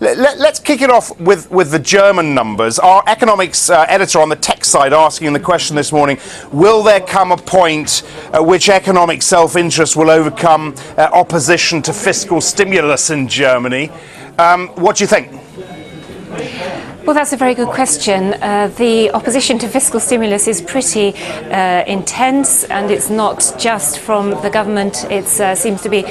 Let's kick it off with the German numbers. Our economics editor on the tech side asking the question this morning, will there come a point at which economic self-interest will overcome opposition to fiscal stimulus in Germany? What do you think? Well, that's a very good question. The opposition to fiscal stimulus is pretty intense, and it's not just from the government. It seems to be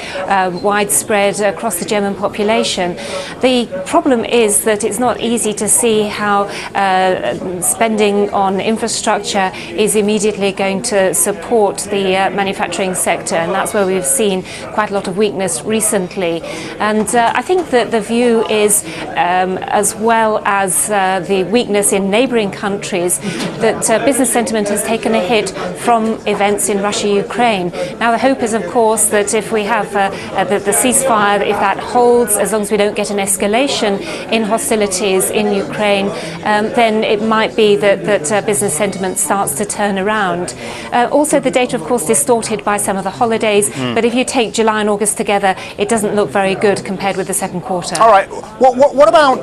widespread across the German population. The problem is that it's not easy to see how spending on infrastructure is immediately going to support the manufacturing sector, and that's where we've seen quite a lot of weakness recently. And I think that the view is, as well as the weakness in neighbouring countries, that business sentiment has taken a hit from events in Russia-Ukraine. Now the hope is, of course, that if we have the ceasefire, if that holds, as long as we don't get an escalation in hostilities in Ukraine, then it might be that business sentiment starts to turn around. Also, the data, of course, distorted by some of the holidays, but if you take July and August together, it doesn't look very good compared with the second quarter. All right. What about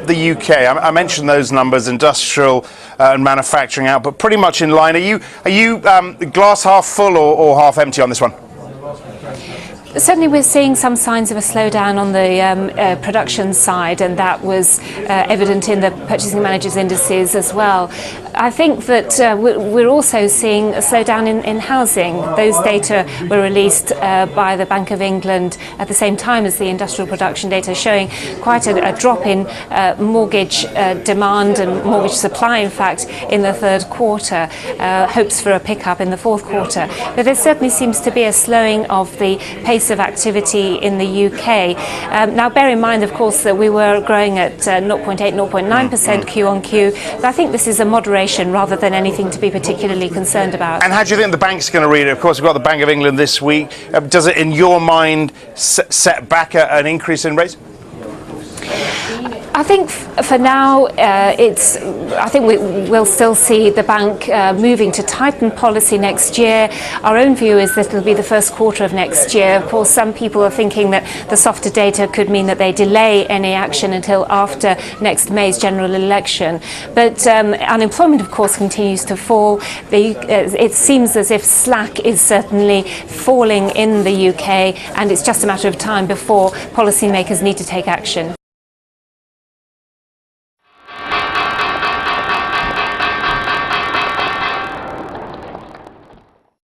the UK? I mentioned those numbers, industrial and manufacturing output, pretty much in line. Are you glass half full or half empty on this one? Certainly we're seeing some signs of a slowdown on the production side, and that was evident in the purchasing managers' indices as well. I think that we're also seeing a slowdown in housing. Those data were released by the Bank of England at the same time as the industrial production data, showing quite a drop in mortgage demand and mortgage supply, in fact, in the third quarter. Hopes for a pickup in the fourth quarter. But there certainly seems to be a slowing of the pace of activity in the UK. Now bear in mind, of course, that we were growing at 0.8, 0.9% Q on Q, but I think this is a moderation rather than anything to be particularly concerned about. And how do you think the bank's going to read it? Of course, we've got the Bank of England this week. Does it, in your mind, set back an increase in rates? I think for now, I think we'll still see the bank moving to tighten policy next year. Our own view is that it'll be the first quarter of next year. Of course, some people are thinking that the softer data could mean that they delay any action until after next May's general election. But unemployment, of course, continues to fall. It seems as if slack is certainly falling in the UK, and it's just a matter of time before policymakers need to take action.